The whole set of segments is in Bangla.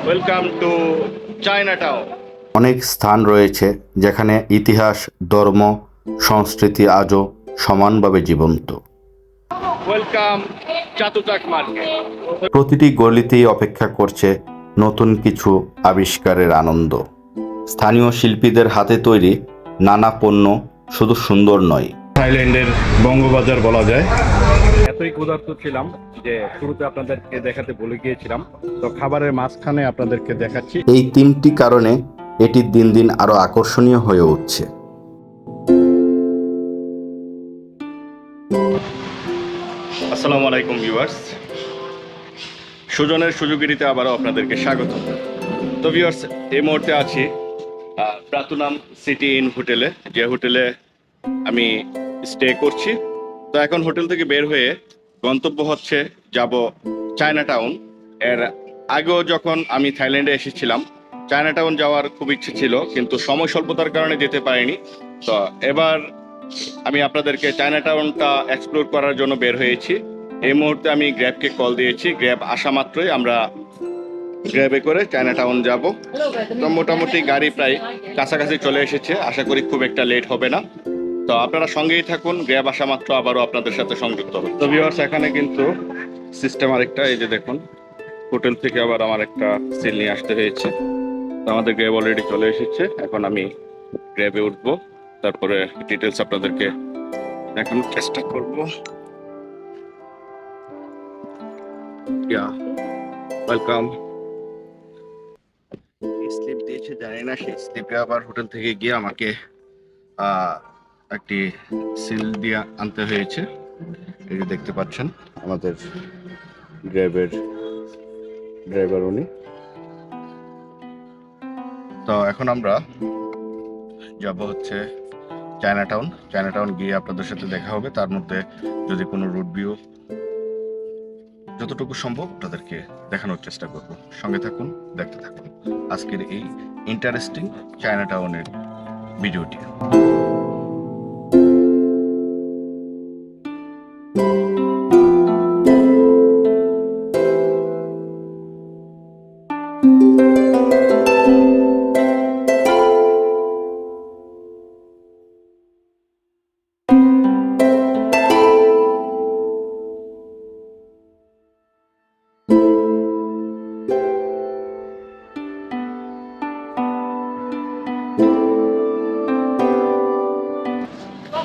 Welcome to Chinatown. অনেক স্থান রয়েছে যেখানে ইতিহাস, ধর্ম, সংস্কৃতি আজও সমানভাবে জীবন্ত। Welcome Chatuchak market. প্রতিটি গলিতেই অপেক্ষা করছে নতুন কিছু আবিষ্কারের আনন্দ। স্থানীয় শিল্পীদের হাতে তৈরি নানা পণ্য শুধু সুন্দর নয়, থাইল্যান্ডের বঙ্গবাজার বলা যায়। এতই ক্ষুধার্ত ছিলাম যে শুরুতে আপনাদেরকে দেখাতে ভুলে গিয়েছিলাম, তো খাবারের মাঝখানে আপনাদেরকে দেখাচ্ছি। এই তিনটি কারণে এটি দিন দিন আরো আকর্ষণীয় হয়ে উঠছে। আসসালামু আলাইকুম ভিউয়ার্স, সুজনের সুযোগিরিতে আবারও আপনাদেরকে স্বাগত। তো ভিউয়ার্স, এই মুহূর্তে আছি প্রাতুনাম সিটি ইন হোটেলে, যে হোটেলে আমি স্টে করছি। তো এখন হোটেল থেকে বের হয়ে গন্তব্য হচ্ছে যাব চায়নাটাউন। এর আগেও যখন আমি থাইল্যান্ডে এসেছিলাম, চায়নাটাউন যাওয়ার খুব ইচ্ছে ছিল, কিন্তু সময় স্বল্পতার কারণে যেতে পারিনি। তো এবার আমি আপনাদেরকে চায়নাটাউনটা এক্সপ্লোর করার জন্য বের হয়েছি। এই মুহূর্তে আমি গ্র্যাবকে কল দিয়েছি, গ্র্যাব আসা মাত্রই আমরা গ্র্যাবে করে চায়নাটাউন যাব। তো মোটামুটি গাড়ি প্রায় কাছাকাছি চলে এসেছে, আশা করি খুব একটা লেট হবে না। তো আপনারা সঙ্গেই থাকুন, গ্র্যাব আসা মাত্র আবারও আপনাদের সাথে সংযুক্ত হবে। তো ভিউয়ার্স, এখানে কিন্তু সিস্টেম আরেকটা, এই যে দেখুন, হোটেল থেকে আবার আমার একটা সিল নিয়ে আসতে হয়েছে। তো আমাদের গ্র্যাব অলরেডি চলে এসেছে, এখন আমি গ্র্যাবে উঠবো, তারপরে ডিটেলস আপনাদেরকে দেখানোর চেষ্টা করব। ওয়েলকাম। স্লিপ দিয়েছে, জানি না সেই স্লিপে আবার হোটেল থেকে গিয়ে আমাকে একটি সিল দিয়ে আনতে হয়েছে। এই যে দেখতে পাচ্ছেন আমাদের গ্র্যাবের ড্রাইভার উনি। তো এখন আমরা যাব হচ্ছে চায়নাটাউন। চায়নাটাউন গিয়ে আপনাদের সাথে দেখা হবে, তার মধ্যে যদি কোনো রুট ভিউ যতটুকু সম্ভব আপনাদেরকে দেখানোর চেষ্টা করব। সঙ্গে থাকুন, দেখতে থাকুন আজকের এই ইন্টারেস্টিং চায়নাটাউনের ভিডিওটি।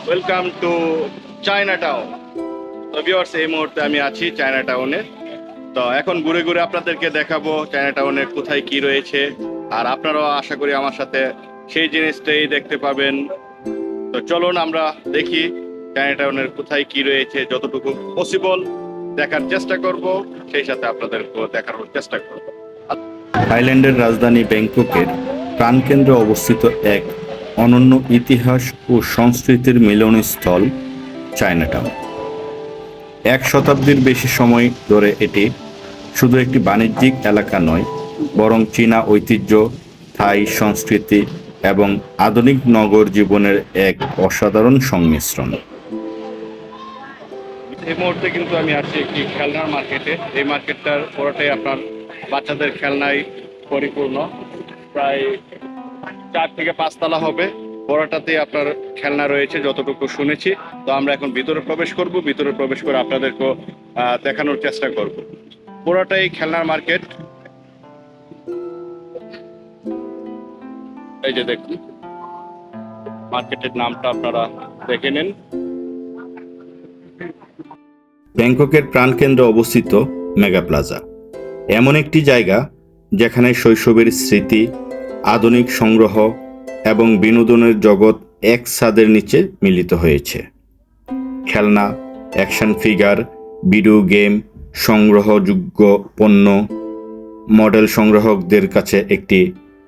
Welcome to Chinatown. তো ভিউয়ার্স, এই মুহূর্তে আমি আছি চায়নাটাউনে। তো এখন ঘুরে ঘুরে আপনাদেরকে দেখাবো চায়নাটাউনে কোথায় কি রয়েছে, আর আপনারাও আশা করি আমার সাথে সেই জিনিসটাই দেখতে পাবেন। তো চলুন আমরা দেখি চায়নাটাউনের কোথায় কি রয়েছে, যতটুকু পসিবল দেখার চেষ্টা করব, সেই সাথে আপনাদেরকে দেখানোর চেষ্টা করব। থাইল্যান্ডের রাজধানী ব্যাংককের প্রাণকেন্দ্রে অবস্থিত এক অনন্য ইতিহাস ও সংস্কৃতির মিলনস্থল চায়নাটাউন। 1 শতাব্দীর বেশি সময় ধরে এটি শুধু একটি বাণিজ্যিক এলাকা নয়, বরং চীনা ঐতিহ্য, থাই সংস্কৃতি এবং আধুনিক নগর জীবনের এক অসাধারণ সংমিশ্রণ। এই মুহূর্তে কিন্তু আমি আছি একটি খেলনার মার্কেটে। এই মার্কেটটার পুরোটাই আপনার বাচ্চাদের খেলনায় পরিপূর্ণ, প্রায় 4 থেকে 5 তলা হবে। পুরোটাতে আপনার খেলনা রয়েছে যতটুকু শুনেছি। তো আমরা এখন ভিতরে প্রবেশ করব, ভিতরে প্রবেশ করে আপনাদেরকে দেখানোর চেষ্টা করব। পুরোটাই খেলনার মার্কেট। এই যে দেখুন, মার্কেটের নামটা আপনারা দেখে নিন। ব্যাংককের প্রাণকেন্দ্রে অবস্থিত মেগা প্লাজা এমন একটি জায়গা যেখানে শৈশবের স্মৃতি, আধুনিক সংগ্রহ এবং বিনোদনের জগৎ এক ছাদের নিচে মিলিত হয়েছে। খেলনা, অ্যাকশন ফিগার, ভিডিও গেম, সংগ্রহযোগ্য পণ্য, মডেল সংগ্রাহকদের কাছে একটি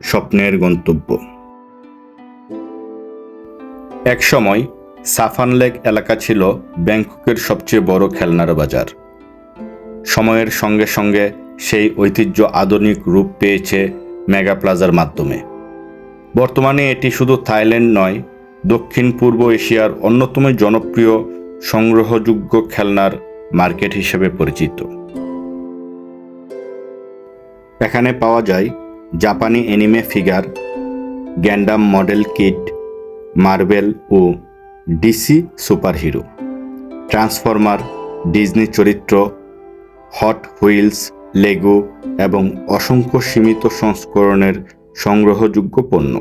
স্বপ্নের গন্তব্য। একসময় সাফান লেক এলাকা ছিল ব্যাংককের সবচেয়ে বড় খেলনার বাজার। সময়ের সঙ্গে সঙ্গে সেই ঐতিহ্য আধুনিক রূপ পেয়েছে মেগা প্লাজার মাধ্যমে। বর্তমানে এটি শুধু থাইল্যান্ড নয়, দক্ষিণ পূর্ব এশিয়ার অন্যতম জনপ্রিয় সংগ্রহযোগ্য খেলনার মার্কেট হিসেবে পরিচিত। এখানে পাওয়া যায় জাপানি anime figure, Gundam model kit, Marvel ও ডিসি সুপারহিরো, ট্রান্সফরমার, ডিজনি চরিত্র, হট হুইলস, লেগো এবং অসংখ্য সীমিত সংস্করণের সংগ্রহযোগ্য পণ্য।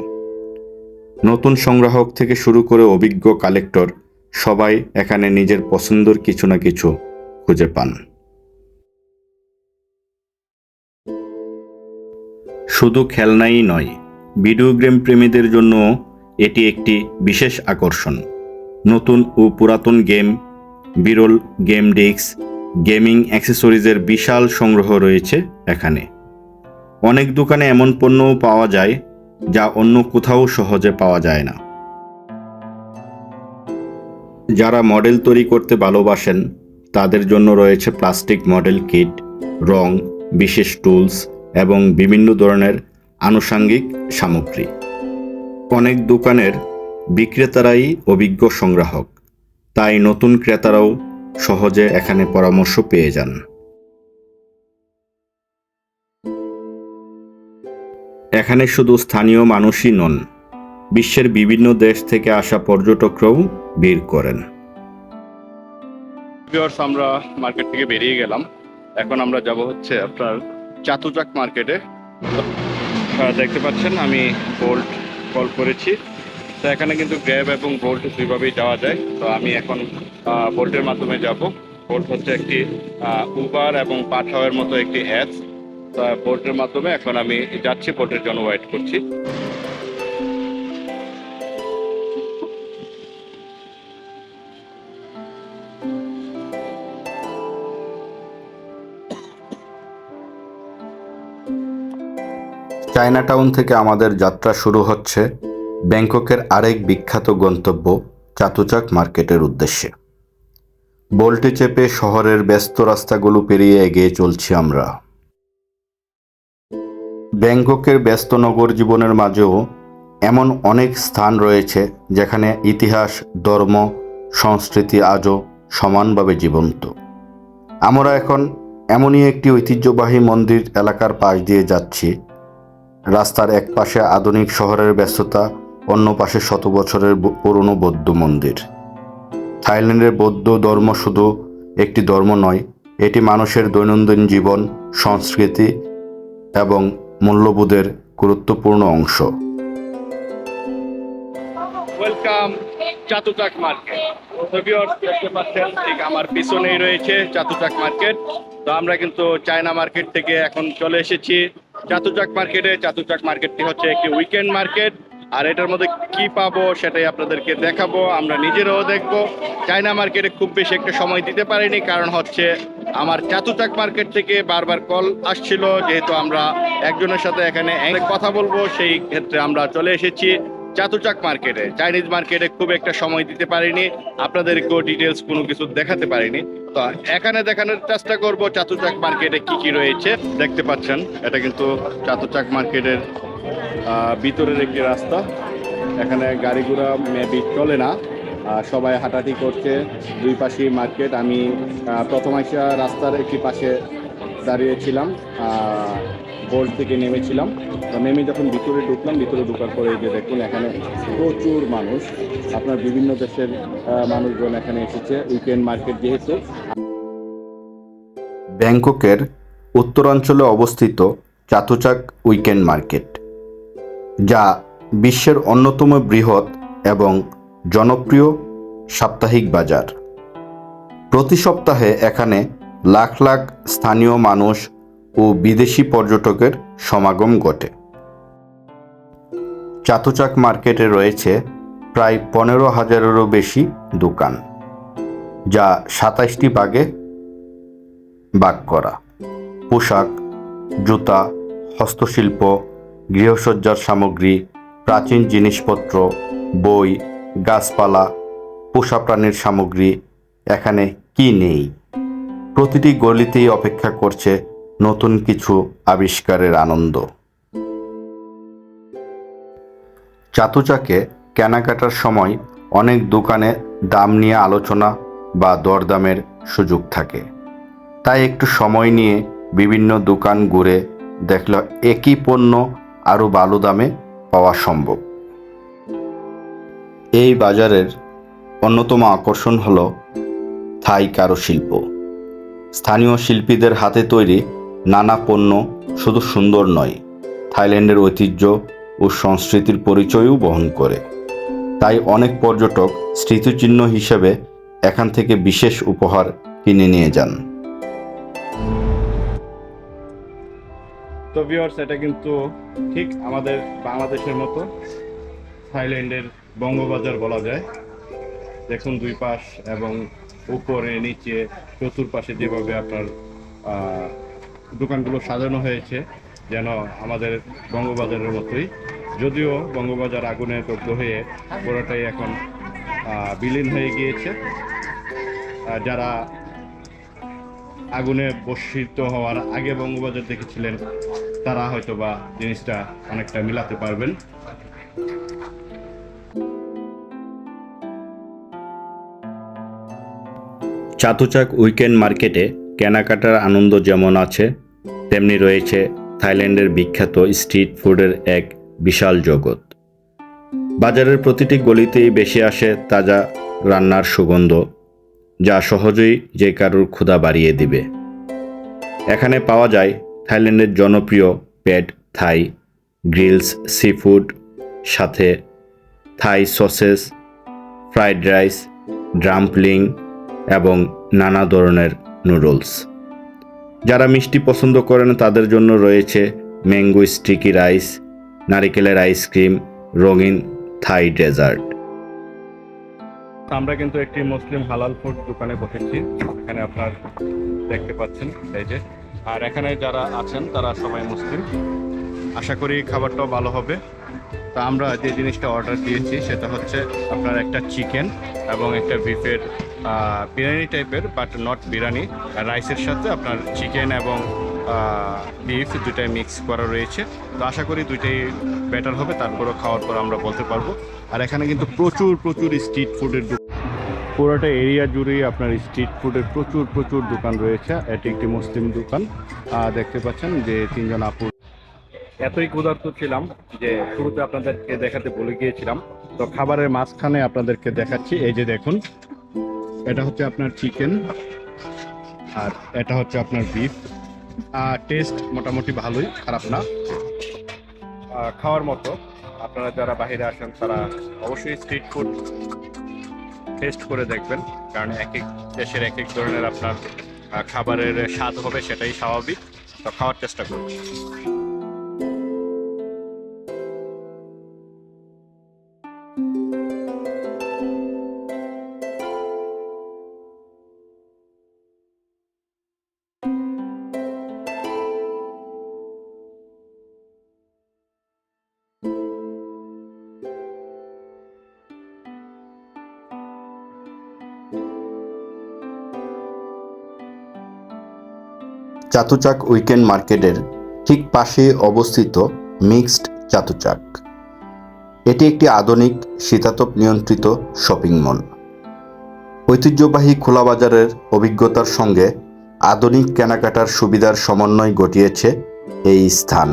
নতুন সংগ্রাহক থেকে শুরু করে অভিজ্ঞ কালেক্টর সবাই এখানে নিজের পছন্দের কিছু না কিছু খুঁজে পান। শুধু খেলনাই নয়, ভিডিও গেম প্রেমীদের জন্য এটি একটি বিশেষ আকর্ষণ। নতুন ও পুরাতন গেম, বিরল গেম ডিস্ক, গেমিং অ্যাক্সেসরিজের বিশাল সংগ্রহ রয়েছে এখানে। অনেক দোকানে এমন পণ্যও পাওয়া যায় যা অন্য কোথাও সহজে পাওয়া যায় না। যারা মডেল তৈরি করতে ভালোবাসেন তাদের জন্য রয়েছে প্লাস্টিক মডেল কিট, রং, বিশেষ টুলস এবং বিভিন্ন ধরনের আনুষঙ্গিক সামগ্রী। অনেক দোকানের বিক্রেতারাই অভিজ্ঞ সংগ্রাহক, তাই নতুন ক্রেতারাও সহজে এখানে পরামর্শ পেয়ে যান। এখানে শুধু স্থানীয় মানুষই নন, বিশ্বের বিভিন্ন দেশ থেকে আসা পর্যটকরাও ভিড় করেন। ভিউয়ার্স, আমরা মার্কেট থেকে বেরিয়ে গেলাম। এখন আমরা যাব হচ্ছে আপনার চাতুচাক মার্কেটে। দেখতে পাচ্ছেন আমি বোল্ট কল করেছি। তো এখানে কিন্তু গ্র্যাব এবং বোল্ট দুইভাবেই যাওয়া যায়। তো আমি এখন বোল্টের মাধ্যমে যাব। বোল্ট হচ্ছে একটি উবার এবং পাঠাওয়ের মতো একটি অ্যাপস। তো বোল্টের মাধ্যমে এখন আমি যাচ্ছি, বোল্টের জন্য ওয়েট করছি। চায়নাটাউন থেকে আমাদের যাত্রা শুরু হচ্ছে ব্যাংককের আরেক বিখ্যাত গন্তব্য চাতুচাক মার্কেটের উদ্দেশ্যে। বোল্টে চেপে শহরের ব্যস্ত রাস্তাগুলো পেরিয়ে এগিয়ে চলছি আমরা। ব্যাংককের ব্যস্ত নগর জীবনের মাঝেও এমন অনেক স্থান রয়েছে যেখানে ইতিহাস, ধর্ম, সংস্কৃতি আজও সমানভাবে জীবন্ত। আমরা এখন এমনই একটি ঐতিহ্যবাহী মন্দির এলাকার পাশ দিয়ে যাচ্ছি। রাস্তার এক পাশে আধুনিক শহরের ব্যস্ততা, অন্য পাশে শত বছরের পুরনো বৌদ্ধ মন্দির। থাইল্যান্ডের বৌদ্ধ ধর্ম শুধু একটি ধর্ম নয়, এটি মানুষের দৈনন্দিন জীবন, সংস্কৃতি এবং মূল্যবোধের গুরুত্বপূর্ণ অংশ। Welcome Chatuchak market. তো ভিউয়ার্স, দেখতে পাচ্ছেন ঠিক আমার পিছনেই রয়েছে চাতুচাক মার্কেট। তো আমরা কিন্তু চায়না মার্কেট থেকে এখন চলে এসেছি চাতুচাক মার্কেটে। চাতুচাক মার্কেটটি হচ্ছে একটি উইকেন্ড মার্কেট, আর এটার মধ্যে কি পাবো সেটাই আপনাদেরকে দেখাবো, আমরা নিজেরাও দেখবো। চায়না মার্কেটে খুব বেশি একটা সময় দিতে পারিনি, কারণ হচ্ছে আমার চাতুচাক মার্কেট থেকে বারবার কল আসছিল, যেহেতু আমরা একজনের সাথে এখানে কথা বলবো, সেই ক্ষেত্রে আমরা চলে এসেছি চাতুচাক মার্কেটে। চাইনিজ মার্কেটে খুব একটা সময় দিতে পারিনি, আপনাদেরকেও ডিটেলস কোনো কিছু দেখাতে পারিনি। তো এখানে দেখানোর চেষ্টা করব চাতুচাক মার্কেটে কি কি রয়েছে। দেখতে পাচ্ছেন এটা কিন্তু চাতুচাক মার্কেটের ভিতরের একটি রাস্তা। এখানে গাড়ি ঘোড়া মেবি চলে না, সবাই হাঁটাহাঁটি করছে, দুই পাশেই মার্কেট। আমি প্রথম আসা রাস্তার একটি পাশে দাঁড়িয়েছিলাম, বোল্ট থেকে নেমেছিলাম। নেমে যখন ভিতরে ঢুকলাম, ভিতরে ঢোকার পরে এই যে দেখুন এখানে প্রচুর মানুষ, আপনার বিভিন্ন দেশের মানুষজন এখানে এসেছে উইকেন্ড মার্কেট যেহেতু। ব্যাংককের উত্তরাঞ্চলে অবস্থিত চাতুচাক উইকেন্ড মার্কেট, যা বিশ্বের অন্যতম বৃহৎ এবং জনপ্রিয় সাপ্তাহিক বাজার। প্রতি সপ্তাহে এখানে লাখ লাখ স্থানীয় মানুষ ও বিদেশি পর্যটকের সমাগম ঘটে। চাতুচাক মার্কেটে রয়েছে প্রায় 15,000-এরও বেশি দোকান, যা 27টি ভাগে ভাগ করা। পোশাক, জুতা, হস্তশিল্প, গৃহসজ্জার সামগ্রী, প্রাচীন জিনিসপত্র, বই, গাছপালা, পোষা প্রাণীর সামগ্রী, এখানে কি নেই। প্রতিটি গলিতেই অপেক্ষা করছে নতুন কিছু আবিষ্কারের আনন্দ। চাতুচাকে কেনাকাটার সময় অনেক দোকানে দাম নিয়ে আলোচনা বা দরদামের সুযোগ থাকে, তাই একটু সময় নিয়ে বিভিন্ন দোকান ঘুরে দেখলে একই পণ্য আরও ভালো দামে পাওয়া সম্ভব। এই বাজারের অন্যতম আকর্ষণ হল থাই কারুশিল্প। স্থানীয় শিল্পীদের হাতে তৈরি নানা পণ্য শুধু সুন্দর নয়, থাইল্যান্ডের ঐতিহ্য ও সংস্কৃতির পরিচয়ও বহন করে। তাই অনেক পর্যটক স্মৃতিচিহ্ন হিসেবে এখান থেকে বিশেষ উপহার কিনে নিয়ে যান। তো ভিউয়ার্স, এটা কিন্তু ঠিক আমাদের বাংলাদেশের মতো থাইল্যান্ডের বঙ্গবাজার বলা যায়। দেখুন দুই পাশ এবং উপরে নিচে চতুর্পাশে যেভাবে আপনার দোকানগুলো সাজানো হয়েছে যেন আমাদের বঙ্গবাজারের মতোই, যদিও বঙ্গবাজার আগুনে দগ্ধ হয়ে পুরোটাই এখন বিলীন হয়ে গিয়েছে। যারা আগুনে বর্ষিত হওয়ার আগে বঙ্গবাজার দেখেছিলেন তারা হয়তো বা জিনিসটা অনেকটা মিলাতে পারবেন। চাতুচাক উইকেন্ড মার্কেটে কেনাকাটার আনন্দ যেমন আছে, তেমনি রয়েছে থাইল্যান্ডের বিখ্যাত স্ট্রিট ফুডের এক বিশাল জগৎ। বাজারের প্রতিটি গলিতেই বেশি আসে তাজা রান্নার সুগন্ধ, যা সহজেই যে কারোর ক্ষুধা বাড়িয়ে দিবে। এখানে পাওয়া যায় থাইল্যান্ডের জনপ্রিয় প্যাড থাই, গ্রিলস সি ফুড, সাথে থাই সসেস, ফ্রাইড রাইস, ডাম্পলিং এবং নানা ধরনের নুডলস। যারা মিষ্টি পছন্দ করেন তাদের জন্য রয়েছে ম্যাঙ্গো স্টিকি রাইস, নারিকেলের আইসক্রিম, রঙিন থাই ডেজার্ট। আমরা কিন্তু একটি মুসলিম হালাল ফুড দোকানে বসেছি, এখানে আপনার দেখতে পাচ্ছেন এই যে। আর এখানে যারা আছেন তারা সবাই মুসলিম। আশা করি খাবারটাও ভালো হবে। তা আমরা যে জিনিসটা অর্ডার দিয়েছি সেটা হচ্ছে আপনার একটা চিকেন এবং একটা বিফের বিরিয়ানি টাইপের, বাট নট বিরিয়ানি। রাইসের সাথে আপনার চিকেন এবং বিফ দুটাই মিক্স করা রয়েছে। তো আশা করি দুইটাই বেটার হবে, তারপরও খাওয়ার পর আমরা বলতে পারবো। আর এখানে কিন্তু প্রচুর স্ট্রিট ফুডের পুরোটা এরিয়া জুড়েই আপনার স্ট্রিট ফুডের প্রচুর দোকান রয়েছে। এটি একটি মুসলিম দোকান। দেখতে পাচ্ছেন যে তিনজন আপু। এতই ক্ষুধার্ত ছিলাম যে শুরুতে আপনাদেরকে দেখাতে বলে গিয়েছিলাম, তো খাবারের মাঝখানে আপনাদেরকে দেখাচ্ছি। এই যে দেখুন, এটা হচ্ছে আপনার চিকেন আর এটা হচ্ছে আপনার বিফ। টেস্ট মোটামুটি ভালোই, খারাপ না, খাওয়ার মতো। আপনারা যারা বাইরে আসেন তারা অবশ্যই স্ট্রিট ফুড টেস্ট করে দেখবেন, কারণ এক এক দেশের এক এক ধরনের আপনার খাবারের স্বাদ হবে, সেটাই স্বাভাবিক। তো খাওয়ার চেষ্টা করুন। চাতুচাক উইকেন্ড মার্কেটের ঠিক পাশে অবস্থিত মিক্সড চাতুচাক। এটি একটি আধুনিক শীতাতপ নিয়ন্ত্রিত শপিং মল। ঐতিহ্যবাহী খোলা বাজারের অভিজ্ঞতার সঙ্গে আধুনিক কেনাকাটার সুবিধার সমন্বয় ঘটিয়েছে এই স্থান।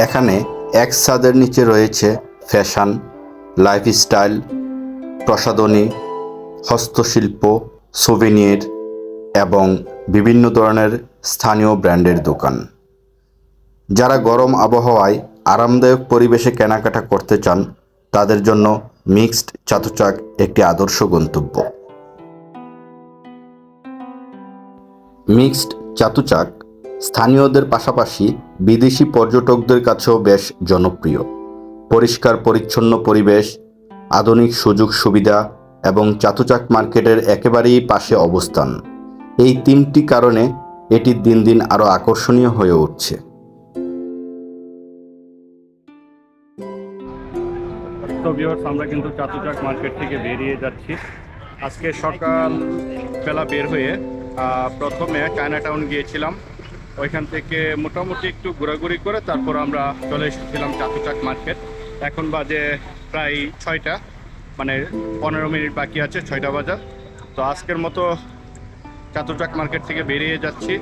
এখানে এক ছাদের নিচে রয়েছে ফ্যাশন, লাইফস্টাইল, প্রসাধনী, হস্তশিল্প, সুভেনির এবং বিভিন্ন ধরনের স্থানীয় ব্র্যান্ডের দোকান। যারা গরম আবহাওয়ায় আরামদায়ক পরিবেশে কেনাকাটা করতে চান তাদের জন্য মিক্সড চাতুচাক একটি আদর্শ গন্তব্য। মিক্সড চাতুচাক স্থানীয়দের পাশাপাশি বিদেশি পর্যটকদের কাছেও বেশ জনপ্রিয়। পরিষ্কার পরিচ্ছন্ন পরিবেশ, আধুনিক সুযোগ সুবিধা এবং চাতুচাক মার্কেটের একেবারেই পাশে অবস্থান, এই তিনটি কারণে এটি দিন দিন আরও আকর্ষণীয় হয়ে উঠছে। তো ভিউয়ার্স, আমরা কিন্তু চাতুচাক মার্কেট থেকে বেরিয়ে যাচ্ছি। আজকে সকাল বেলা বের হয়ে প্রথমে চায়না টাউন গিয়েছিলাম, ওইখান থেকে মোটামুটি একটু ঘোরাঘুরি করে তারপর আমরা চলে এসেছিলাম চাতুচাক মার্কেট। এখন বাজে প্রায় 6টা, মানে 15 মিনিট বাকি আছে 6টা বাজার। তো আজকের মতো চাতুচাক মার্কেট থেকে বেরিয়ে যাচ্ছি,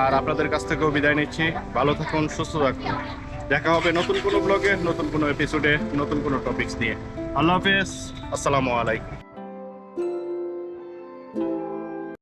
আর আপনাদের কাছ থেকেও বিদায় নিচ্ছি। ভালো থাকুন, সুস্থ থাকুন। দেখা হবে নতুন কোনো ব্লগে, নতুন কোনো এপিসোডে, নতুন কোনো টপিকস নিয়ে। আল্লাহ হাফেজ, আসসালামু আলাইকুম।